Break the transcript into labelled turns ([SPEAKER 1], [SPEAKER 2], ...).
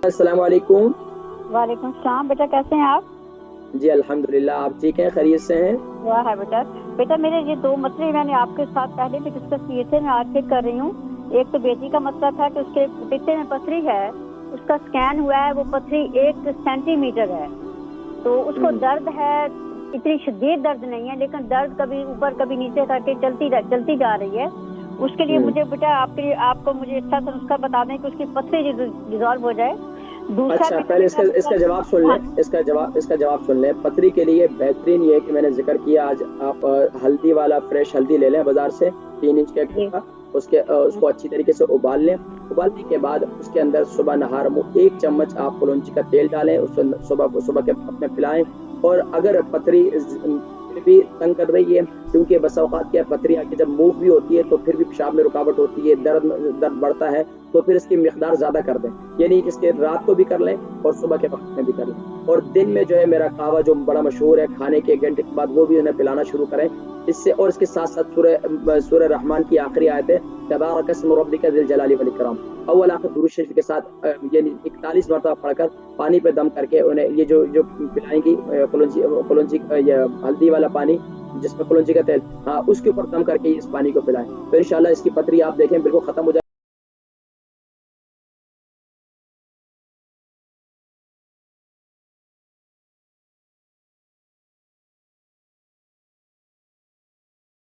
[SPEAKER 1] अस्सलाम वालेकुम।
[SPEAKER 2] वालेकुम सलाम। बेटा कैसे हैं आप?
[SPEAKER 1] जी अल्हम्दुलिल्लाह, आप ठीक हैं, खैरियत से हैं?
[SPEAKER 2] हुआ है बेटा। बेटा मेरे ये दो मसले मैंने आपके साथ पहले भी डिस्कस किए थे, मैं आज फिर कर रही हूँ। एक तो बेटी का मसला था कि उसके पित्ते में पथरी है, उसका स्कैन हुआ है, वो पथरी 1 सेंटीमीटर है। तो उसको दर्द है, इतनी शदीद दर्द नहीं है, लेकिन दर्द कभी ऊपर कभी नीचे करके चलती जा रही है। उसके लिए मुझे बेटा आपको मुझे अच्छा सा नुस्खा बता दें कि उसकी पथरी डिजॉल्व हो जाए। दूसरा
[SPEAKER 1] अच्छा,
[SPEAKER 2] बेटा
[SPEAKER 1] पहले
[SPEAKER 2] मेरा
[SPEAKER 1] इसका जवाब सुन
[SPEAKER 2] हाँ,
[SPEAKER 1] लें। इसका जवाब सुन लें। पथरी के लिए बेहतरीन ये है कि मैंने जिक्र किया, आज आप हल्दी वाला फ्रेश हल्दी ले लें बाजार से, 3 इंच का
[SPEAKER 2] जी
[SPEAKER 1] टुकड़ा। उसको अच्छी तरीके से उबाल लें। उबालने के बाद उसके अंदर सुबह नहार मुँह 1 चम्मच आप कलौंजी का तेल डालें, उसको सुबह के वक्त में पिलाएं। और अगर पथरी फिर भी तंग कर रही है, क्योंकि बस औकात क्या है, पथरी आके जब मूव भी होती है तो फिर भी पेशाब में रुकावट होती है, दर्द बढ़ता है, तो फिर इसकी मिकदार ज़्यादा कर दें। ये नहीं कि इसके रात को भी कर लें और सुबह के वक्त में भी कर लें। और दिन में जो है मेरा कहवा जो बड़ा मशहूर है, खाने के 1 घंटे के बाद वो भी उन्हें पिलाना शुरू करें। इससे और इसके साथ-साथ सूरह रहमान की आखिरी आयत है, तबारक अस्मु रब्बिका ज़िल जलाली वल इकराम। अव्वल आखिर दुरूद शरीफ के साथ यानी 41 मरतबा पढ़कर पानी पे दम करके उन्हें ये जो जो पिलाएँगी, कलौंजी या हल्दी वाला पानी जिसमें कलौंजी का तेल, हाँ, उसके ऊपर दम करके इस पानी को पिलाएँ। तो इंशाअल्लाह इसकी पथरी आप देखें बिल्कुल खत्म हो जाए।